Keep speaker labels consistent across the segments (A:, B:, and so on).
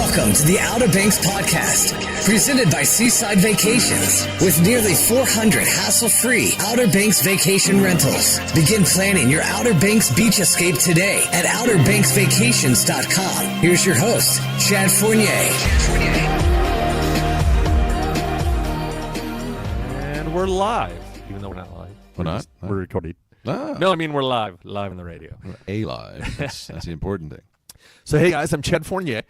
A: Welcome to the Outer Banks Podcast, presented by Seaside Vacations, with nearly 400 hassle-free Outer Banks vacation rentals. Begin planning your Outer Banks beach escape today at OuterBanksVacations.com. Here's your host, Chad Fournier.
B: And we're live, even though we're not live.
C: We're not?
B: We're recording.
C: Ah.
B: No, I mean we're live on the radio.
C: We're live. That's the important thing.
B: So hey guys, I'm Chad Fournier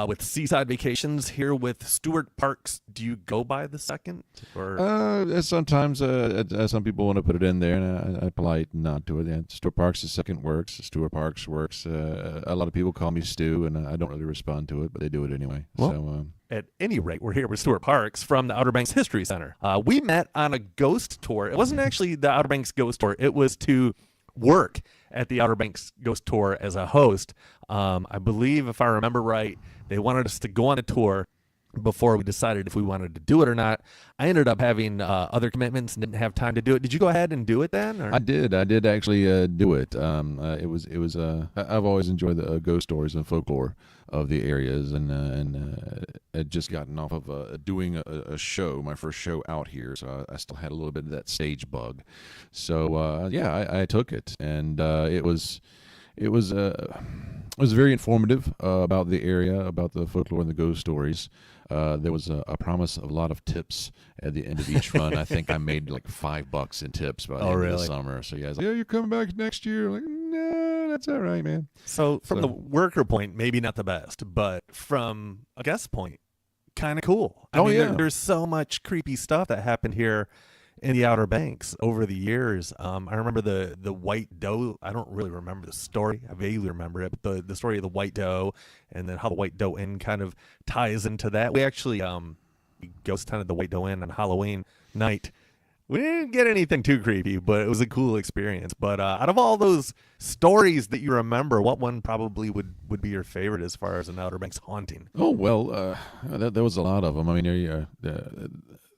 B: with Seaside Vacations here with Stuart Parks. Do you go by the second? Or
C: Sometimes some people want to put it in there, and I polite not to it. Yeah, Stuart Parks' second works. Stuart Parks works. A lot of people call me Stu, and I don't really respond to it, but they do it anyway.
B: Well, at any rate, we're here with Stuart Parks from the Outer Banks History Center. We met on a ghost tour. It wasn't actually the Outer Banks ghost tour. It was to work at the Outer Banks Ghost Tour as a host. I believe, if I remember right, they wanted us to go on a tour before we decided if we wanted to do it or not. I ended up having other commitments and didn't have time to do it. Did you go ahead and do it then? Or?
C: I did actually do it. It was. I've always enjoyed the ghost stories and folklore of the areas, and had just gotten off of doing a show, my first show out here, so I still had a little bit of that stage bug. So I took it, and it was very informative about the area, about the folklore and the ghost stories. There was a promise of a lot of tips at the end of each run. I think I made like $5 in tips by the end of the summer. So yeah, you're coming back next year. I'm like, no, that's all right, man.
B: So from the worker point, maybe not the best, but from a guest point, kind of cool. I mean, there's so much creepy stuff that happened here in the Outer Banks over the years. I remember the white doe. I don't really remember the story. I vaguely remember it, but the story of the white doe, and then how the White Doe Inn kind of ties into that. We actually ghost hunted the White Doe Inn on Halloween night. We didn't get anything too creepy, but it was a cool experience. But out of all those stories that you remember, what one probably would be your favorite as far as an Outer Banks haunting?
C: Oh, well, there was a lot of them. I mean,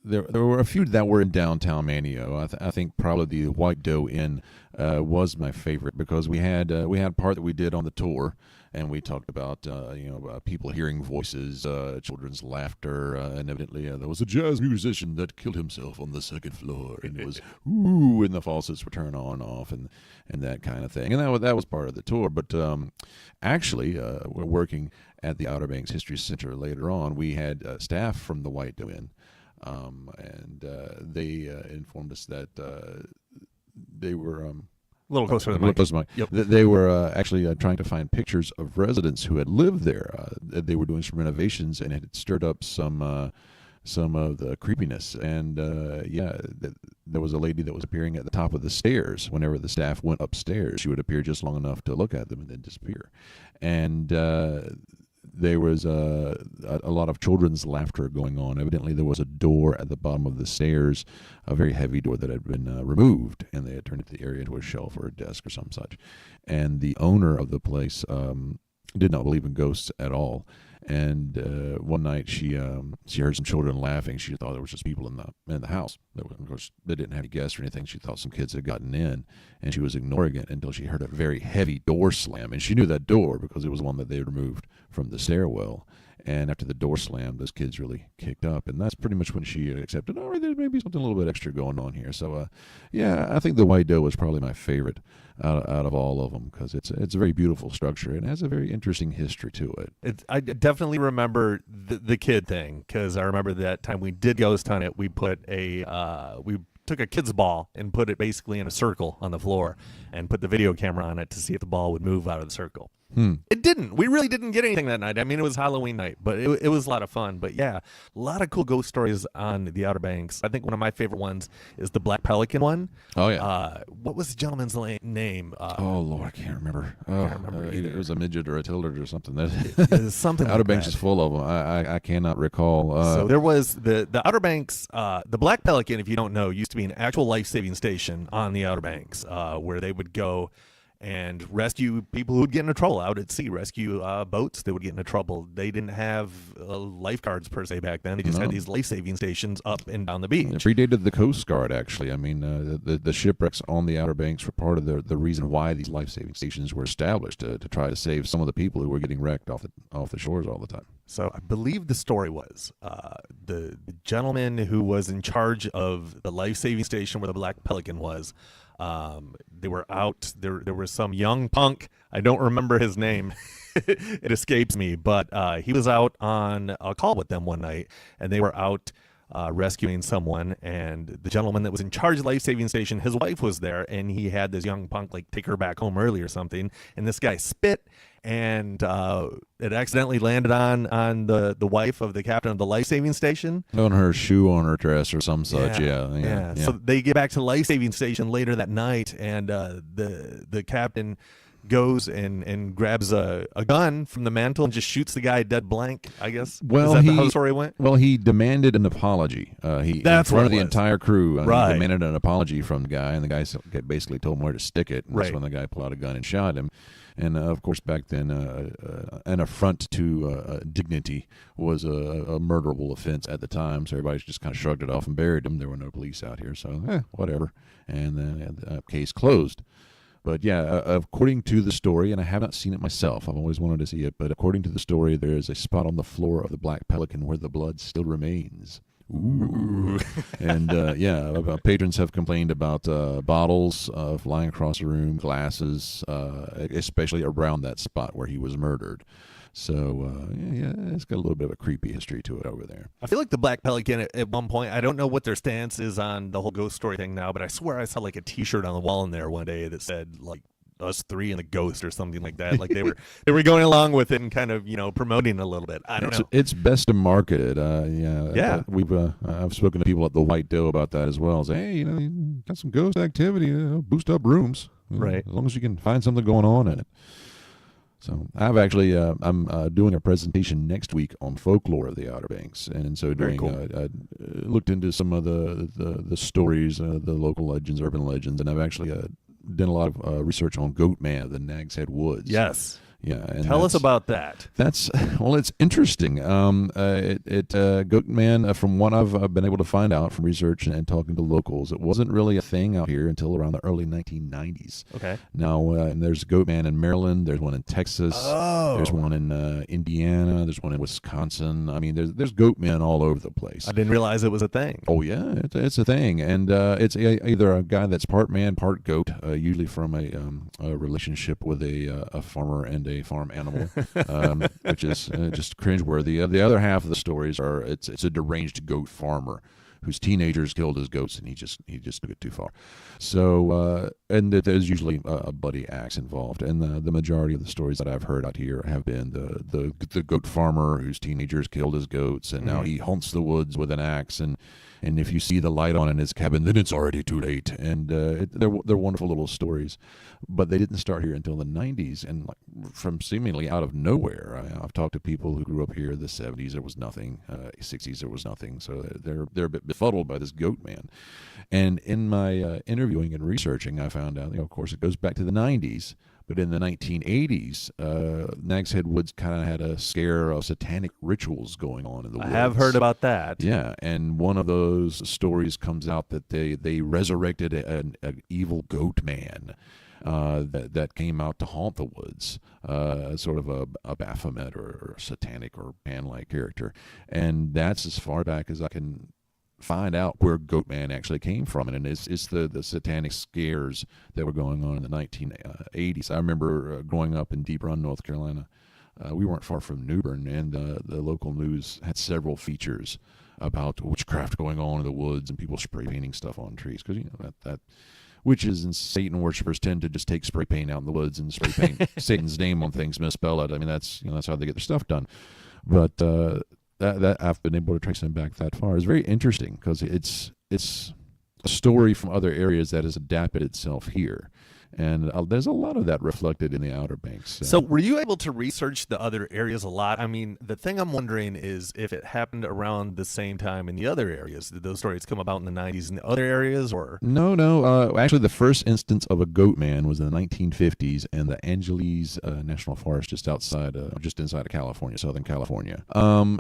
C: there were a few that were in downtown Manio. I think probably the White Doe Inn was my favorite, because we had part that we did on the tour, and we talked about people hearing voices, children's laughter, and evidently there was a jazz musician that killed himself on the second floor, and it was ooh, and the faucets would turn on and off, and that kind of thing, and that was part of the tour. But actually, we're working at the Outer Banks History Center later on. We had staff from the White Doe Inn. And they informed us that they were
B: a little closer to the mic.
C: Yep. They were actually trying to find pictures of residents who had lived there. They were doing some renovations, and it had stirred up some of the creepiness. And there was a lady that was appearing at the top of the stairs. Whenever the staff went upstairs, she would appear just long enough to look at them and then disappear. And there was a lot of children's laughter going on. Evidently, there was a door at the bottom of the stairs, a very heavy door that had been removed, and they had turned the area into a shelf or a desk or some such. And the owner of the place did not believe in ghosts at all. And one night she heard some children laughing. She thought there was just people in the house. Of course, they didn't have any guests or anything. She thought some kids had gotten in, and she was ignoring it until she heard a very heavy door slam. And she knew that door because it was one that they had removed from the stairwell. And after the door slammed, those kids really kicked up. And that's pretty much when she accepted, all right, there may be something a little bit extra going on here. So, I think the White Doe was probably my favorite out of all of them, because it's a very beautiful structure and has a very interesting history to it.
B: I definitely remember the kid thing, because I remember that time we did ghost hunt it. We put we took a kid's ball and put it basically in a circle on the floor and put the video camera on it to see if the ball would move out of the circle. It didn't. We really didn't get anything that night. I mean, it was Halloween night, but it was a lot of fun. But yeah, a lot of cool ghost stories on the Outer Banks. I think one of my favorite ones is the Black Pelican one.
C: Oh, yeah.
B: What was the gentleman's name?
C: Oh, Lord, I can't remember. It was a midget or a tilted or something.
B: Something
C: Outer Banks is full of them. I cannot recall.
B: So there was the Outer Banks, the Black Pelican, if you don't know, used to be an actual life-saving station on the Outer Banks, where they would go and rescue people who would get into trouble out at sea, rescue boats that would get into trouble. They didn't have lifeguards per se back then. They just had these life-saving stations up and down the beach.
C: It predated the Coast Guard, actually. I mean, the shipwrecks on the Outer Banks were part of the reason why these life-saving stations were established, to try to save some of the people who were getting wrecked off the shores all the time.
B: So I believe the story was the gentleman who was in charge of the life-saving station where the Black Pelican was, they were out. There was some young punk. I don't remember his name. It escapes me, but he was out on a call with them one night, and they were out rescuing someone. And the gentleman that was in charge of the life-saving station, his wife was there, and he had this young punk like take her back home early or something. And this guy spit, and it accidentally landed on the wife of the captain of the life-saving station.
C: On her shoe, on her dress, or some such. Yeah.
B: So they get back to the life-saving station later that night, and the captain goes and grabs a gun from the mantle and just shoots the guy dead blank, I guess.
C: Well,
B: is that how the story went?
C: Well, he demanded an apology.
B: That's
C: in front
B: what
C: of the entire crew. He
B: Right.
C: demanded an apology from the guy, and the guy basically told him where to stick it. And
B: Right.
C: that's when the guy pulled out a gun and shot him. And of course, back then, an affront to dignity was a murderable offense at the time. So everybody just kind of shrugged it off and buried him. There were no police out here, so whatever. And the case closed. But yeah, according to the story, and I have not seen it myself, I've always wanted to see it, but according to the story, there is a spot on the floor of the Black Pelican where the blood still remains. Ooh. And patrons have complained about bottles flying across the room, glasses, especially around that spot where he was murdered. So, it's got a little bit of a creepy history to it over there.
B: I feel like the Black Pelican at one point, I don't know what their stance is on the whole ghost story thing now, but I swear I saw like a T-shirt on the wall in there one day that said like us three and the ghost or something like that. Like they were going along with it and kind of, promoting it a little bit. I don't know.
C: It's best to market it. I've spoken to people at the White Doe about that as well. Say, hey, you got some ghost activity, boost up rooms.
B: Right.
C: As long as you can find something going on in it. So I've actually I'm doing a presentation next week on folklore of the Outer Banks, and so I looked into some of the stories, the local legends, urban legends, and I've actually done a lot of research on Goatman, the Nag's Head Woods.
B: Yes.
C: Yeah. And
B: tell us about that.
C: It's interesting. Goatman, from what I've been able to find out from research and talking to locals, it wasn't really a thing out here until around the early 1990s.
B: Okay.
C: Now, there's Goatman in Maryland. There's one in Texas.
B: Oh.
C: There's one in Indiana. There's one in Wisconsin. I mean, there's Goatman all over the place.
B: I didn't realize it was a thing.
C: Oh, yeah, it's a thing. And it's either a guy that's part man, part goat, usually from a relationship with a farmer and a farm animal, which is just cringeworthy. The other half of the stories are it's a deranged goat farmer whose teenagers killed his goats, and he just took it too far. So and there's usually a bloody axe involved, and the majority of the stories that I've heard out here have been the goat farmer whose teenagers killed his goats, and now he haunts the woods with an axe, and if you see the light on in his cabin, then it's already too late. And they're wonderful little stories, but they didn't start here until the 90s, and from seemingly out of nowhere. I've talked to people who grew up here in the 70s. There was nothing. 60s there was nothing. So they're a bit befuddled by this Goatman. And in my interviewing and researching, I found out, of course, it goes back to the 90s. But in the 1980s, Nag's Head Woods kind of had a scare of satanic rituals going on in the woods.
B: I have heard about that.
C: Yeah, and one of those stories comes out that they resurrected an evil goat man that came out to haunt the woods, sort of a Baphomet or satanic or pan-like character. And that's as far back as I can find out where Goatman actually came from, and it's the satanic scares that were going on in the 1980s. I remember growing up in Deep Run, North Carolina. We weren't far from New Bern, and the local news had several features about witchcraft going on in the woods and people spray painting stuff on trees, because that witches and Satan worshippers tend to just take spray paint out in the woods and spray paint Satan's name on things, misspell it. I mean, that's how they get their stuff done. But that I've been able to trace them back that far. It's very interesting because it's a story from other areas that has adapted itself here. And there's a lot of that reflected in the Outer Banks.
B: So were you able to research the other areas a lot? I mean, the thing I'm wondering is if it happened around the same time in the other areas. Did those stories come about in the 90s in the other areas, or?
C: No. Actually, the first instance of a Goatman was in the 1950s in the Angeles National Forest just inside of California, Southern California.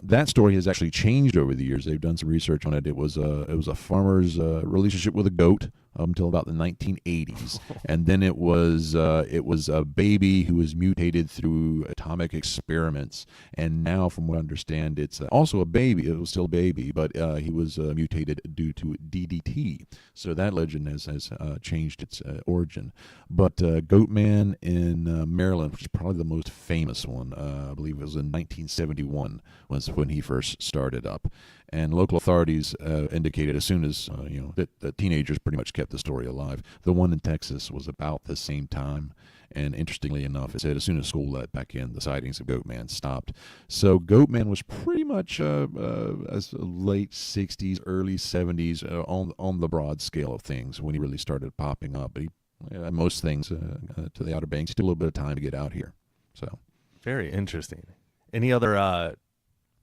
C: That story has actually changed over the years. They've done some research on it. It was a farmer's relationship with a goat up until about the 1980s, and then it was a baby who was mutated through atomic experiments, and now, from what I understand, it's also a baby. It was still a baby, but he was mutated due to DDT. So that legend has changed its origin. But Goatman in Maryland, which is probably the most famous one, I believe it was in 1971 was when he first started up. And local authorities indicated as soon as that the teenagers pretty much kept the story alive. The one in Texas was about the same time, and interestingly enough, it said as soon as school let back in, the sightings of Goatman stopped. So Goatman was pretty much as late 60s, early 70s on the broad scale of things when he really started popping up. But most things to the Outer Banks took a little bit of time to get out here. So
B: very interesting. Any other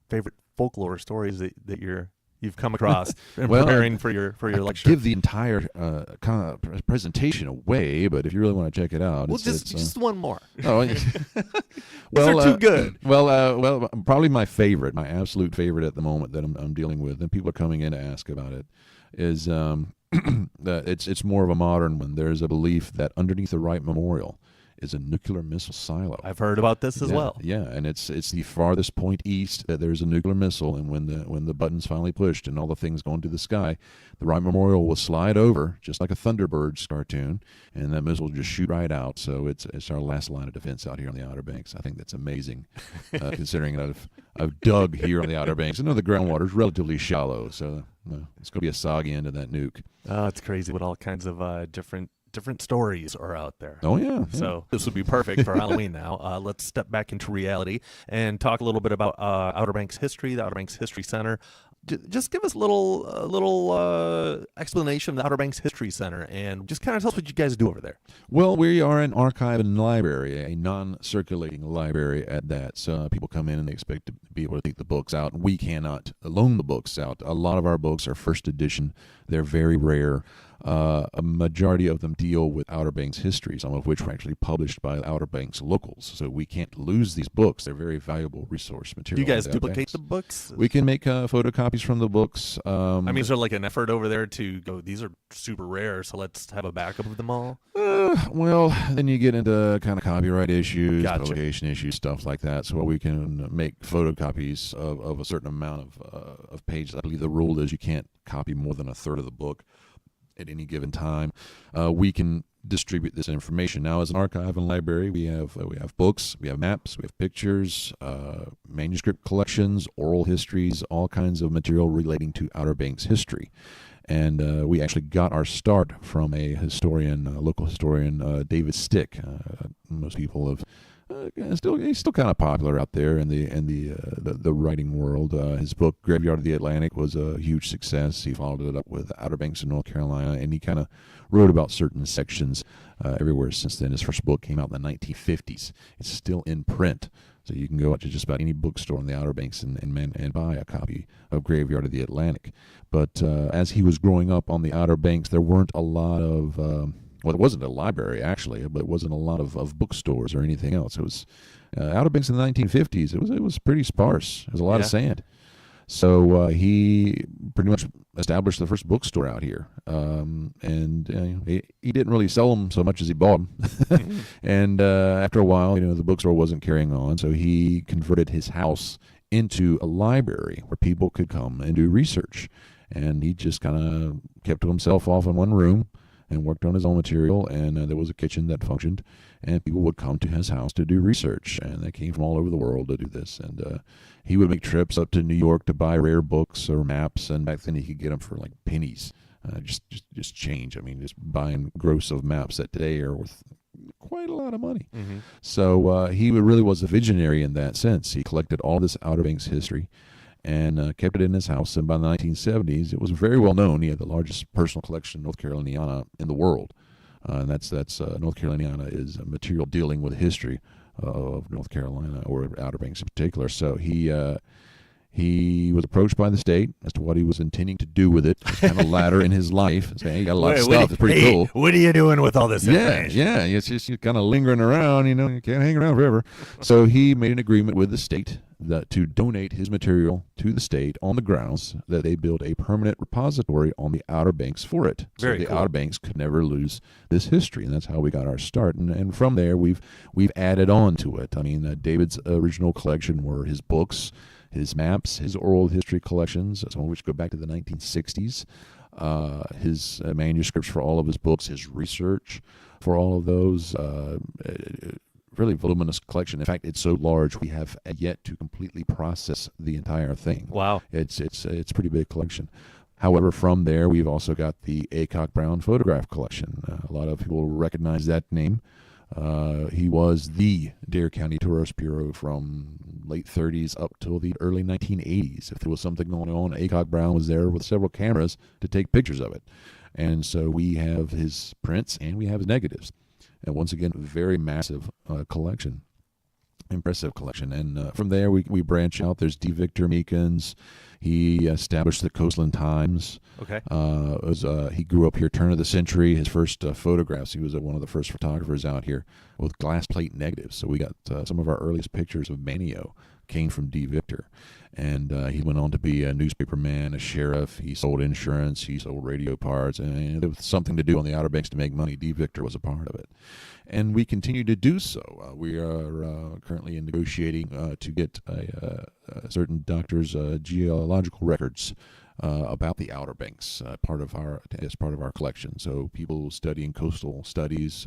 B: favorite folklore stories that you've come across in preparing for your lecture?
C: Give the entire kind of presentation away, but if you really want to check it out,
B: well, just one more.
C: Oh,
B: well, they're too good.
C: Well, probably my absolute favorite at the moment that I'm dealing with, and people are coming in to ask about it, is that it's more of a modern one. There's a belief that underneath the Wright Memorial is a nuclear missile silo.
B: I've heard about this as well.
C: Yeah, and it's the farthest point east that there's a nuclear missile, and when the button's finally pushed and all the things go into the sky, the Wright Memorial will slide over just like a Thunderbirds cartoon, and that missile will just shoot right out. So it's our last line of defense out here on the Outer Banks. I think that's amazing, considering that I've dug here on the Outer Banks. I know the groundwater is relatively shallow, so it's going to be a soggy end of that nuke.
B: Oh, it's crazy what all kinds of different stories are out there.
C: Oh, yeah.
B: So this would be perfect for Halloween now. Let's step back into reality and talk a little bit about Outer Banks history, the Outer Banks History Center. Just give us a little explanation of the Outer Banks History Center, and just kind of tell us what you guys do over there.
C: Well, we are an archive and library, a non-circulating library at that. So people come in and they expect to be able to take the books out. We cannot loan the books out. A lot of our books are first edition. They're very rare. A majority of them deal with Outer Banks history, some of which were actually published by Outer Banks locals. So we can't lose these books. They're very valuable resource material.
B: Do you guys duplicate the books?
C: We can make photocopies from the books.
B: I mean, is there like an effort over there to go, these are super rare, so let's have a backup of them all?
C: Well, then you get into kind of copyright issues,
B: Gotcha.
C: publication issues, stuff like that. So we can make photocopies of a certain amount of pages. I believe the rule is you can't copy more than a third of the book at any given time. We can distribute this information. Now, as an archive and library, we have books, we have maps, we have pictures, manuscript collections, oral histories, all kinds of material relating to Outer Banks history. And we actually got our start from a local historian, David Stick. Most people have he's still kind of popular out there in the writing world. His book Graveyard of the Atlantic was a huge success. He followed it up with Outer Banks in North Carolina, and he kind of wrote about certain sections everywhere since then. His first book came out in the 1950s. It's still in print, so you can go out to just about any bookstore in the Outer Banks and buy a copy of Graveyard of the Atlantic. But as he was growing up on the Outer Banks, there weren't a lot of well, it wasn't a library, actually, but it wasn't a lot of bookstores or anything else. It was Outer Banks in the 1950s. It was pretty sparse. There was a lot of sand. So he pretty much established the first bookstore out here. And he didn't really sell them so much as he bought them. And after a while, the bookstore wasn't carrying on, so he converted his house into a library where people could come and do research. And he just kind of kept himself off in one room and worked on his own material, and there was a kitchen that functioned, and people would come to his house to do research, and they came from all over the world to do this. And he would make trips up to New York to buy rare books or maps, and back then he could get them for like pennies, just change. I mean, just buying gross of maps that today are worth quite a lot of money. Mm-hmm. So he really was a visionary in that sense. He collected all this Outer Banks history and kept it in his house. And by the 1970s, it was very well known. He had the largest personal collection in North Carolina in the world and that's North Carolina is a material dealing with history of North Carolina, or Outer Banks in particular. So he was approached by the state as to what he was intending to do with it. It's kind of later in his life, saying, "Hey, you got a lot of stuff. It's pretty cool.
B: What are you doing with all this information?"
C: Yeah. It's just kind of lingering around. You can't hang around forever. So he made an agreement with the state to donate his material to the state on the grounds that they build a permanent repository on the Outer Banks for it. So the Outer Banks could never lose this history, and that's how we got our start. And from there, we've added on to it. I mean, David's original collection were his books, his maps, his oral history collections, some of which go back to the 1960s, his manuscripts for all of his books, his research for all of those, really voluminous collection. In fact, it's so large we have yet to completely process the entire thing.
B: Wow.
C: It's a pretty big collection. However, from there, we've also got the Aycock Brown photograph collection. A lot of people recognize that name. He was the Dare County Tourist Bureau from late 30s up till the early 1980s. If there was something going on, Aycock Brown was there with several cameras to take pictures of it. And so we have his prints and we have his negatives. And once again, very massive collection. Impressive collection. And from there, we branch out. There's D. Victor Meekins. He established the Coastland Times.
B: Okay.
C: He grew up here, turn of the century. His first photographs, he was one of the first photographers out here with glass plate negatives. So we got some of our earliest pictures of Manio came from D. Victor. And he went on to be a newspaperman, a sheriff. He sold insurance. He sold radio parts. And there was something to do on the Outer Banks to make money. D. Victor was a part of it. And we continue to do so. We are currently negotiating to get certain doctors' geological records about the Outer Banks, as part of our collection. So people studying coastal studies,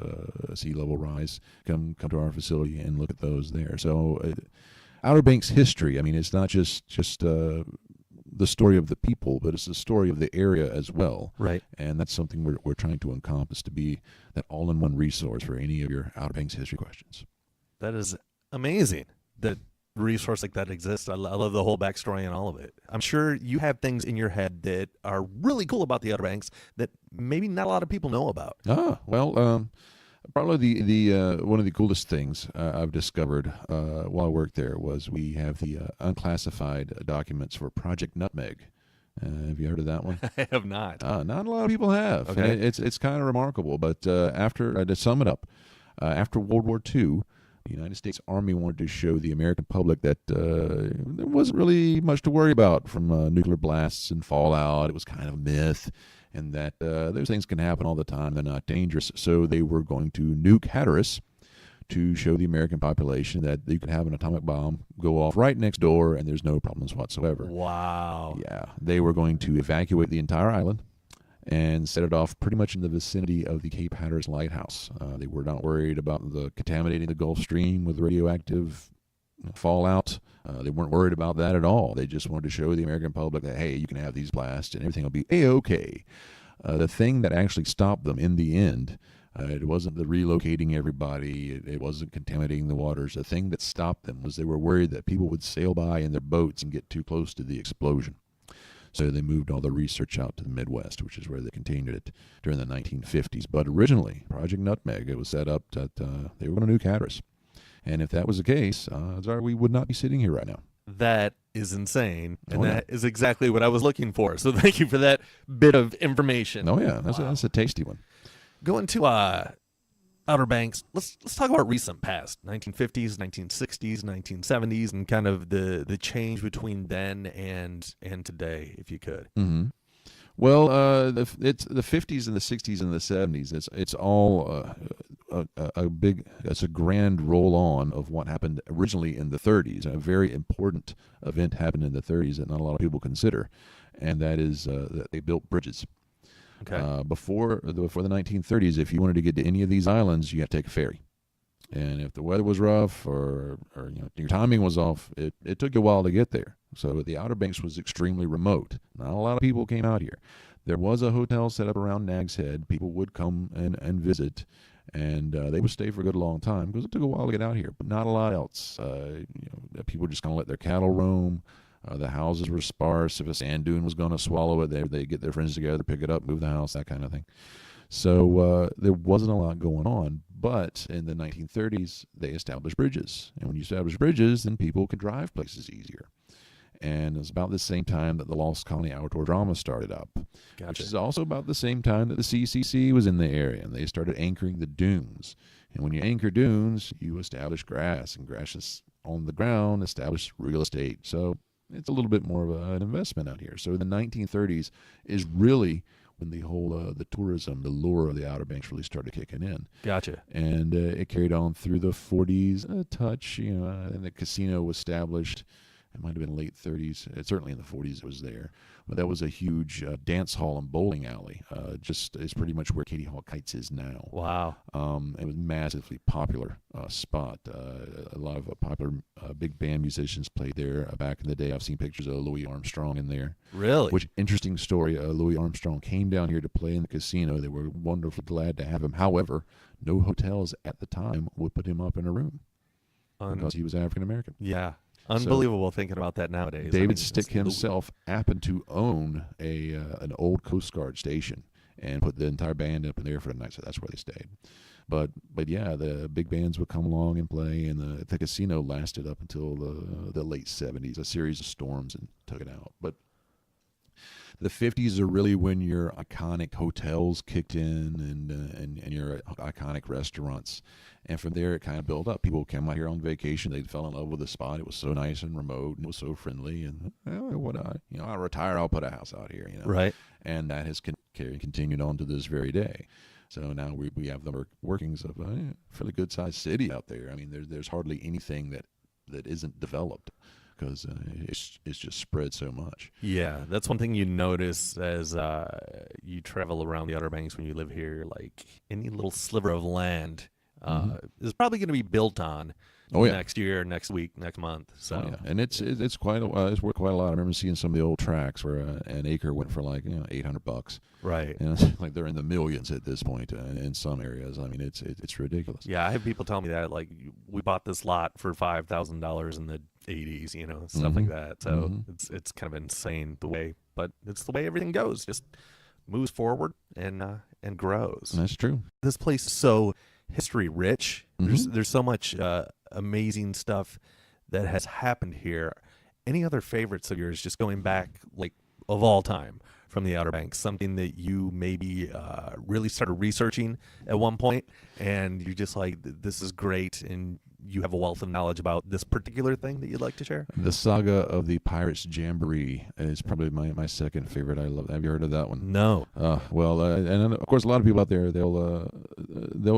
C: sea level rise, come to our facility and look at those there. So Outer Banks history, I mean, it's not just the story of the people, but it's the story of the area as well.
B: Right.
C: And that's something we're trying to encompass, to be that all-in-one resource for any of your Outer Banks history questions.
B: That is amazing that resource like that exists. I love the whole backstory and all of it. I'm sure you have things in your head that are really cool about the Outer Banks that maybe not a lot of people know about.
C: Probably the one of the coolest things I've discovered while I worked there was we have the unclassified documents for Project Nutmeg. Have you heard of that one?
B: I have not.
C: Not a lot of people have.
B: Okay.
C: And it's kind of remarkable. But to sum it up, after World War II, the United States Army wanted to show the American public that there wasn't really much to worry about from nuclear blasts and fallout. It was kind of a myth. And that those things can happen all the time. They're not dangerous. So they were going to nuke Hatteras to show the American population that you could have an atomic bomb go off right next door and there's no problems whatsoever.
B: Wow.
C: Yeah. They were going to evacuate the entire island and set it off pretty much in the vicinity of the Cape Hatteras Lighthouse. They were not worried about contaminating the Gulf Stream with radioactive fallout. They weren't worried about that at all. They just wanted to show the American public that, hey, you can have these blasts and everything will be A-okay. The thing that actually stopped them in the end, it wasn't the relocating everybody. It wasn't contaminating the waters. The thing that stopped them was they were worried that people would sail by in their boats and get too close to the explosion. So they moved all the research out to the Midwest, which is where they continued it during the 1950s. But originally, Project Nutmeg, it was set up that they were going to nuke Hatteras. And if that was the case, we would not be sitting here right now.
B: That is insane, and that is exactly what I was looking for. So thank you for that bit of information.
C: Oh yeah, that's a tasty one.
B: Going to Outer Banks, let's talk about recent past, 1950s, 1960s, 1970s, and kind of the change between then and today, if you could.
C: Mm-hmm. Well, it's the 50s and the 60s and the 70s. It's all it's a grand roll on of what happened originally in the 30s. A very important event happened in the 30s that not a lot of people consider, and that is that they built bridges.
B: Okay.
C: Before the 1930s, if you wanted to get to any of these islands, you had to take a ferry. And if the weather was rough or your timing was off, it took you a while to get there. So the Outer Banks was extremely remote. Not a lot of people came out here. There was a hotel set up around Nag's Head. People would come and visit, and they would stay for a good long time because it took a while to get out here, but not a lot else. People just kind of let their cattle roam. The houses were sparse. If a sand dune was going to swallow it, they get their friends together, pick it up, move the house, that kind of thing. So there wasn't a lot going on. But in the 1930s, they established bridges. And when you establish bridges, then people could drive places easier. And it was about the same time that the Lost Colony Outdoor Drama started up, which is also about the same time that the CCC was in the area, and they started anchoring the dunes. And when you anchor dunes, you establish grass, and grass is on the ground, establish real estate. So it's a little bit more of an investment out here. So the 1930s is really when the whole the tourism, the lure of the Outer Banks really started kicking in.
B: Gotcha.
C: And it carried on through the 40s a touch, and the casino was established. It might have been late 30s. Certainly in the 40s it was there. But that was a huge dance hall and bowling alley. Just it's pretty much where Katie Hawk Heights is now.
B: Wow.
C: It was a massively popular spot. A lot of popular big band musicians played there back in the day. I've seen pictures of Louis Armstrong in there.
B: Really?
C: Which, interesting story, Louis Armstrong came down here to play in the casino. They were wonderfully glad to have him. However, no hotels at the time would put him up in a room because he was African American.
B: Yeah. Unbelievable thinking about that nowadays.
C: David Stick himself happened to own an old Coast Guard station and put the entire band up in there for the night, so that's where they stayed. But yeah, the big bands would come along and play, and the casino lasted up until the late 70s, a series of storms, and took it out. But the 50s are really when your iconic hotels kicked in and your iconic restaurants. And from there, it kind of built up. People came out here on vacation. They fell in love with the spot. It was so nice and remote, and it was so friendly. And I'll retire. I'll put a house out here.
B: Right.
C: And that has continued on to this very day. So now we have the workings of a fairly good-sized city out there. I mean, there's hardly anything that isn't developed, because it's just spread so much.
B: Yeah, that's one thing you notice as you travel around the Outer Banks when you live here. Like any little sliver of land is probably going to be built on next year, next week, next month. So
C: and it's quite it's worth quite a lot. I remember seeing some of the old tracks where an acre went for like $800.
B: Right.
C: And it's like they're in the millions at this point in some areas. I mean, it's ridiculous.
B: Yeah, I have people tell me that, like, we bought this lot for $5,000 in the 80s, stuff like that. So it's kind of insane but it's the way everything goes. Just moves forward and grows.
C: That's true.
B: This place is so history rich. There's so much amazing stuff that has happened here. Any other favorites of yours, just going back, like, of all time from the Outer Banks, something that you maybe really started researching at one point and you're just like, this is great, and you have a wealth of knowledge about this particular thing that you'd like to share?
C: The saga of the Pirates Jamboree is probably my second favorite. I love. Have you heard of that one?
B: No.
C: And of course, a lot of people out there they'll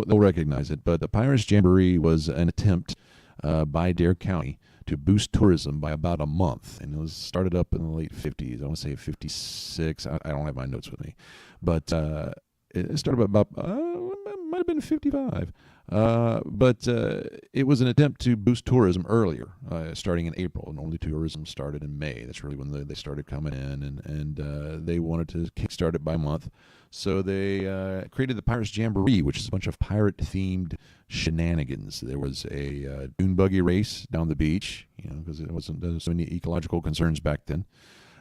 C: recognize it. But the Pirates Jamboree was an attempt by Dare County to boost tourism by about a month, and it was started up in the late 50s. I want to say 56. I don't have my notes with me, but it started about might have been 55. But it was an attempt to boost tourism earlier, starting in April. Normally tourism started in May. That's really when they started coming in, and they wanted to kickstart it by month. So they created the Pirates Jamboree, which is a bunch of pirate-themed shenanigans. There was a dune buggy race down the beach, because there wasn't so many ecological concerns back then.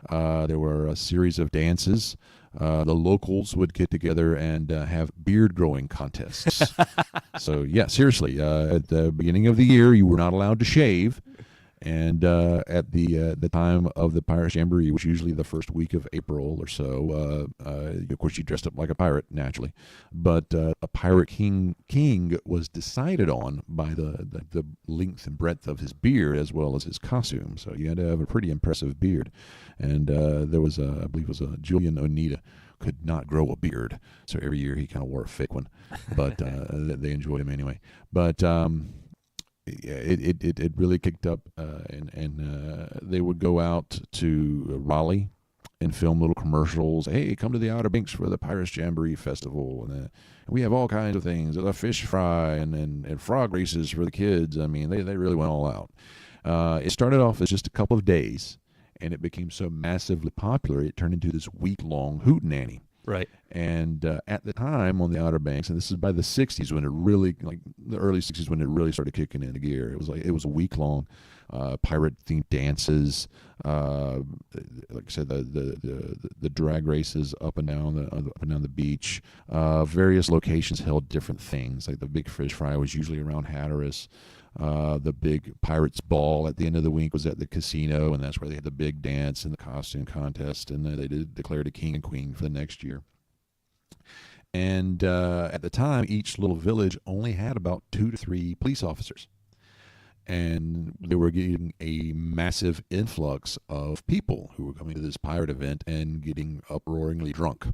C: There were a series of dances. The locals would get together and have beard growing contests. So, yeah, seriously, at the beginning of the year, you were not allowed to shave. And at the time of the Pirates Jamboree, which usually the first week of April or so, of course, you dressed up like a pirate, naturally. But a pirate king was decided on by the length and breadth of his beard as well as his costume. So you had to have a pretty impressive beard. And there was, I believe it was Julian Onita, could not grow a beard. So every year he kind of wore a fake one. But they enjoyed him anyway. But it really kicked up, and they would go out to Raleigh and film little commercials. Hey, come to the Outer Banks for the Pirates Jamboree Festival, and we have all kinds of things. There's a fish fry and frog races for the kids. I mean, they really went all out. It started off as just a couple of days, and it became so massively popular it turned into this week-long hootenanny.
B: Right.
C: And at the time on the Outer Banks, and this is by the 60s when it really, like the early 60s when it really started kicking into gear. It was a week long pirate themed dances. Like I said, the drag races up and down the beach. Various locations held different things. Like the Big Fish Fry was usually around Hatteras. The big Pirates Ball at the end of the week was at the casino, and that's where they had the big dance and the costume contest, and then they declared a king and queen for the next year. And at the time, each little village only had about 2 to 3 police officers. And they were getting a massive influx of people who were coming to this pirate event and getting uproaringly drunk.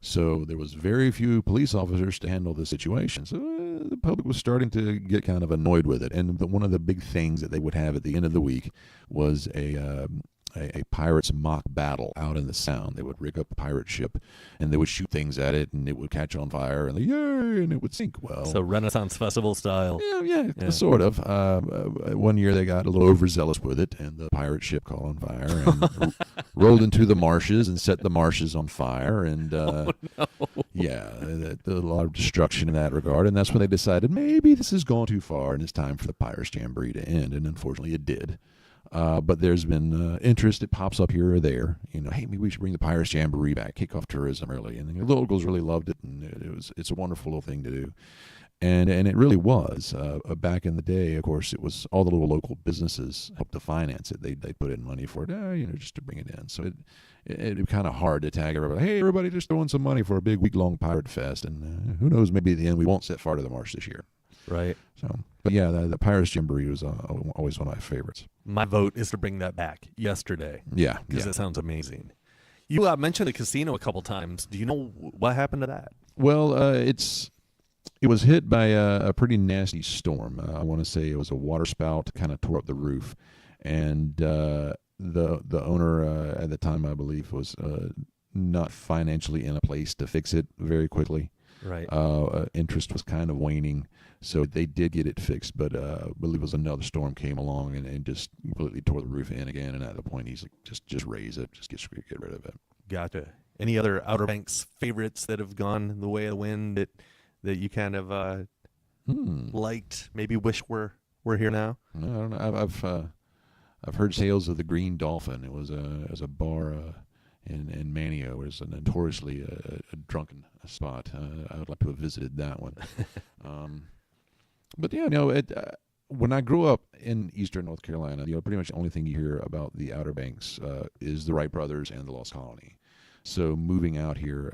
C: So there was very few police officers to handle the situation. So the public was starting to get kind of annoyed with it. And one of the big things that they would have at the end of the week was a pirates mock battle out in the Sound. They would rig up a pirate ship, and they would shoot things at it, and it would catch on fire, and yay, and it would sink. Well,
B: so Renaissance Festival style.
C: Yeah. Sort of. One year they got a little overzealous with it, and the pirate ship caught on fire and rolled into the marshes and set the marshes on fire, and yeah, a lot of destruction in that regard. And that's when they decided maybe this has gone too far, and it's time for the Pirates Jamboree to end. And unfortunately, it did. But there's been interest. It pops up here or there. Hey, maybe we should bring the Pirates Jamboree back, kick off tourism early. And the locals really loved it, and it's a wonderful little thing to do. And it really was. Back in the day, of course, it was all the little local businesses helped to finance it. They put in money for it, just to bring it in. So it'd be kind of hard to tag everybody. Hey, everybody, just throwing some money for a big week-long pirate fest. And who knows, maybe at the end we won't set fire to the marsh this year.
B: Right.
C: So, but yeah, the Pirates Jamboree was always one of my favorites.
B: My vote is to bring that back yesterday.
C: Yeah.
B: Because it sounds amazing. You mentioned the casino a couple times. Do you know what happened to that?
C: Well, it was hit by a pretty nasty storm. I want to say it was a water spout, kind of tore up the roof, and the owner at the time, I believe, was not financially in a place to fix it very quickly.
B: Right.
C: Interest was kind of waning, so they did get it fixed, but I believe it was another storm came along and just completely tore the roof in again. And at the point, he's like, just raise it, just get rid of it.
B: Gotcha. Any other Outer Banks favorites that have gone the way of the wind that you kind of liked, maybe wish were here now?
C: No, I don't know. I've heard tales of the Green Dolphin. It was a bar in Manio. It was a notoriously a drunken spot. I would like to have visited that one. But yeah, when I grew up in eastern North Carolina, pretty much the only thing you hear about the Outer Banks is the Wright brothers and the Lost Colony. So moving out here,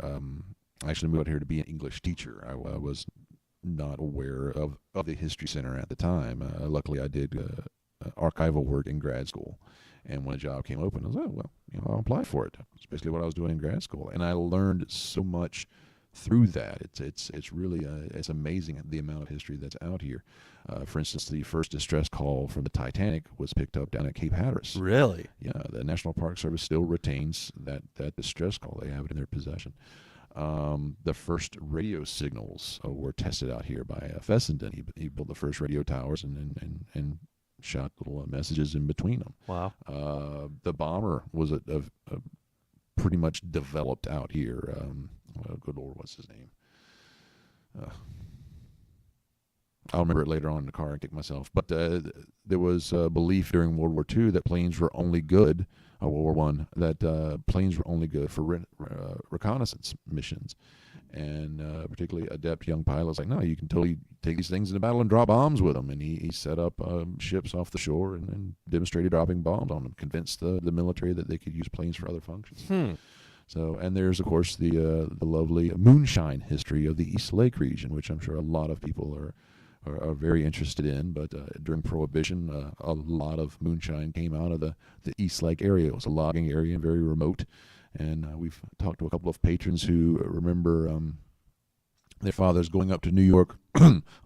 C: I actually moved out here to be an English teacher. I was not aware of the History Center at the time. Luckily, I did archival work in grad school. And when a job came open, I was like, well, I'll apply for it. It's basically what I was doing in grad school. And I learned so much through that. It's really it's amazing the amount of history that's out here. For instance, the first distress call from the Titanic was picked up down at Cape Hatteras.
B: Really?
C: Yeah, the National Park Service still retains that distress call. They have it in their possession. The first radio signals were tested out here by Fessenden. He built the first radio towers and shot little messages in between them.
B: Wow.
C: The bomber was a pretty much developed out here. Good Lord, what's his name? I'll remember it later on in the car and kick myself. But there was a belief during World War II that planes were only good, or World War I, that planes were only good for reconnaissance missions. And particularly adept young pilots like, no, you can totally take these things into battle and drop bombs with them. And he set up ships off the shore and demonstrated dropping bombs on them, convinced the military that they could use planes for other functions. So, and there's, of course, the lovely moonshine history of the East Lake region, which I'm sure a lot of people are very interested in. But during Prohibition, a lot of moonshine came out of the East Lake area. It was a logging area and very remote. And we've talked to a couple of patrons who remember their fathers going up to New York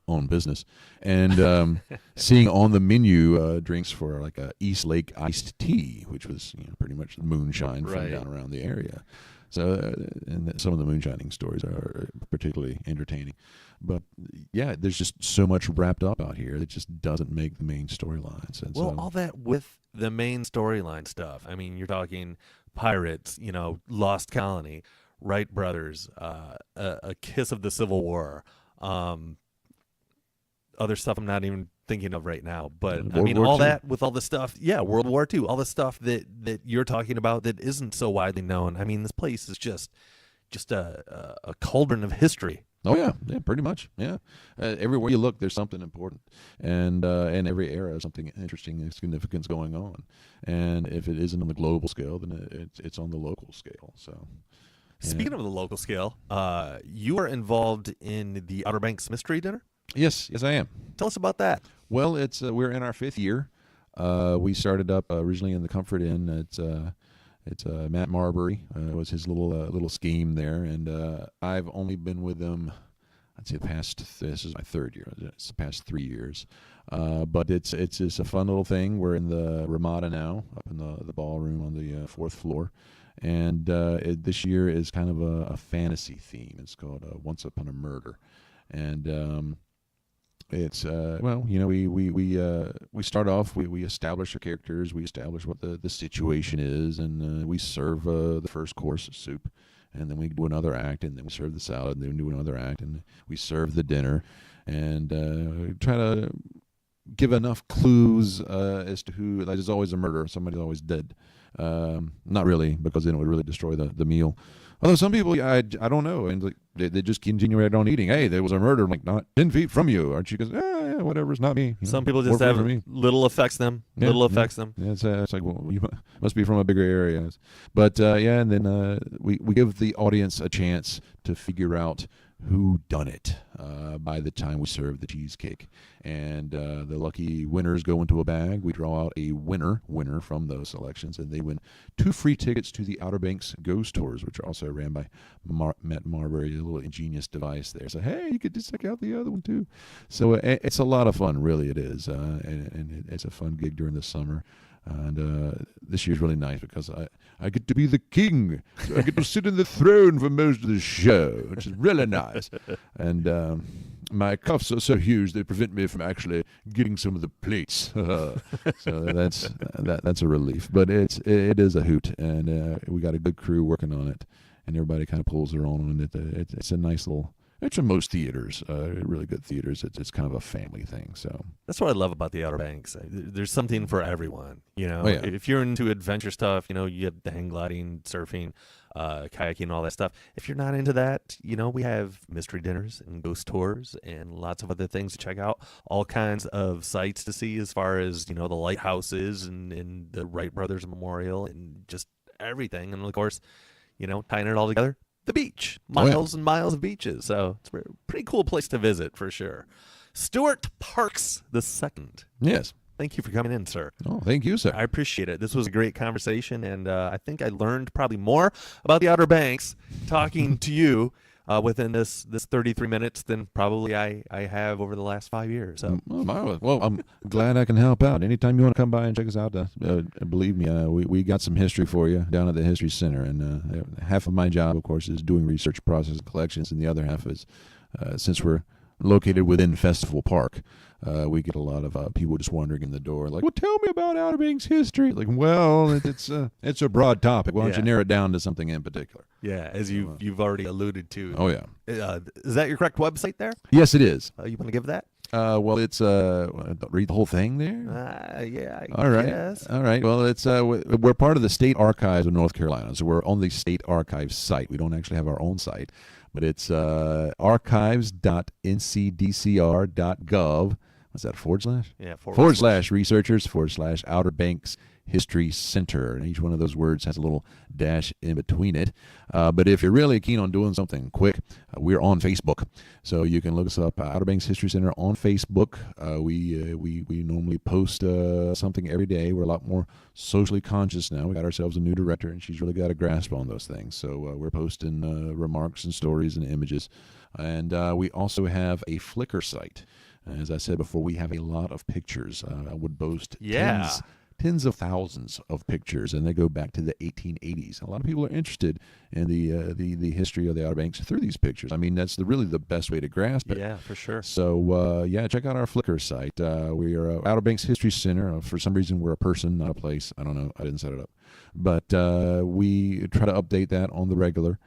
C: on business and seeing on the menu drinks for like a East Lake iced tea, which was pretty much moonshine from down around the area. So, and some of the moonshining stories are particularly entertaining. But yeah, there's just so much wrapped up out here that just doesn't make the main storylines. And
B: well, all that with the main storyline stuff. I mean, you're talking pirates, Lost Colony, Wright brothers, a kiss of the Civil War, other stuff I'm not even thinking of right now. But I mean, all that with all the stuff, World War II, all the stuff that you're talking about that isn't so widely known. I mean, this place is just a cauldron of history.
C: Oh yeah, pretty much. Yeah, everywhere you look, there's something important, and in every era, something interesting and significant going on. And if it isn't on the global scale, then it's on the local scale. So,
B: speaking of the local scale, you are involved in the Outer Banks Mystery Dinner.
C: Yes, I am.
B: Tell us about that.
C: Well, it's we're in our 5th year. We started up originally in the Comfort Inn. It's Matt Marbury was his little scheme there, and I've only been with him, I'd say this is my 3rd year. It's the past 3 years, but it's just a fun little thing. We're in the Ramada now, up in the ballroom on the 4th floor, and this year is kind of a fantasy theme. It's called Once Upon a Murder, and it's we start off, we establish our characters, we establish what the situation is, and we serve the first course of soup, and then we do another act, and then we serve the salad, and then we do another act, and we serve the dinner, and try to give enough clues as to who. Like, there's always a murderer, somebody's always dead. Not really, because then it would really destroy the meal. Although some people, I don't know, and like, they just continue right on eating. Hey, there was a murder, like, not 10 feet from you. Aren't you? Because whatever, it's not me.
B: Some people just have little affects them. Yeah,
C: Yeah, it's like, well, you must be from a bigger area. But and then we give the audience a chance to figure out who done it by the time we serve the cheesecake, and the lucky winners go into a bag. We draw out a winner from those selections, and they win 2 free tickets to the Outer Banks Ghost Tours, which are also ran by Matt Marbury. A little ingenious device there. So hey, you could just check out the other one too. So it's a lot of fun, really. It is, and it's a fun gig during the summer. And this year's really nice because I get to be the king. So I get to sit in the throne for most of the show, which is really nice. And my cuffs are so huge they prevent me from actually getting some of the plates. So that's a relief. But it is a hoot, and we got a good crew working on it, and everybody kind of pulls their own on it. It's a nice little. It's in most theaters, really good theaters. It's kind of a family thing. So
B: that's what I love about the Outer Banks. There's something for everyone. You know,
C: oh, yeah.
B: If you're into adventure stuff, you have the hang gliding, surfing, kayaking, all that stuff. If you're not into that, we have mystery dinners and ghost tours and lots of other things to check out. All kinds of sites to see as far as the lighthouses and the Wright Brothers Memorial and just everything. And of course, tying it all together. The beach, miles and miles of beaches. So it's a pretty cool place to visit for sure. Stuart Parks II.
C: Yes.
B: Thank you for coming in, sir.
C: Oh, thank you, sir.
B: I appreciate it. This was a great conversation, and I think I learned probably more about the Outer Banks talking to you within this 33 minutes than probably I have over the last 5 years. So.
C: Well, I'm glad I can help out. Anytime you want to come by and check us out, believe me, we got some history for you down at the History Center. And half of my job, of course, is doing research, process, and collections, and the other half is, since we're located within Festival Park, we get a lot of people just wandering in the door, like, well, tell me about Outer Banks history. Like, well, it's a broad topic. Why don't you narrow it down to something in particular?
B: Yeah, as you've already alluded to.
C: Oh, yeah.
B: Is that your correct website there?
C: Yes, it is.
B: You want to give that?
C: Well, it's read the whole thing there.
B: Yeah.
C: All right.
B: Guess.
C: All right. Well, it's we're part of the State Archives of North Carolina, so we're on the State Archives site. We don't actually have our own site, but it's archives.ncdcr.gov. What's that, /?
B: Yeah,
C: / researchers / Outer Banks History Center. And each one of those words has a little dash in between it. But if you're really keen on doing something quick, we're on Facebook. So you can look us up, Outer Banks History Center on Facebook. We normally post something every day. We're a lot more socially conscious now. We got ourselves a new director, and she's really got a grasp on those things. So we're posting remarks and stories and images. And we also have a Flickr site. As I said before, we have a lot of pictures. I would boast tens of thousands of pictures, and they go back to the 1880s. A lot of people are interested in the history of the Outer Banks through these pictures. I mean, that's really the best way to grasp it.
B: Yeah, for sure.
C: So, check out our Flickr site. We are Outer Banks History Center. For some reason, we're a person, not a place. I don't know. I didn't set it up. But we try to update that on the regular.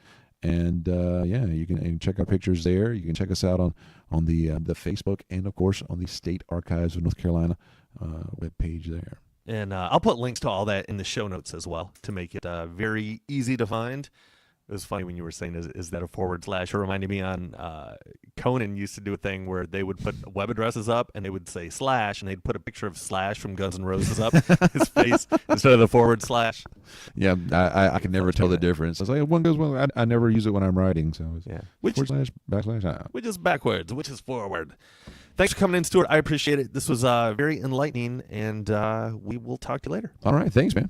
C: And you can check our pictures there. You can check us out on the Facebook and, of course, on the State Archives of North Carolina webpage there.
B: And I'll put links to all that in the show notes as well to make it very easy to find. It was funny when you were saying, is that a / It reminded me on Conan used to do a thing where they would put web addresses up and they would say / and they'd put a picture of Slash from Guns N' Roses up his face instead of the /.
C: Yeah, I can never tell the difference. I was like, one goes well. I never use it when I'm writing, so it's /
B: which is backwards, which is forward. Thanks for coming in, Stuart. I appreciate it. This was very enlightening, and we will talk to you later.
C: All right, thanks, man.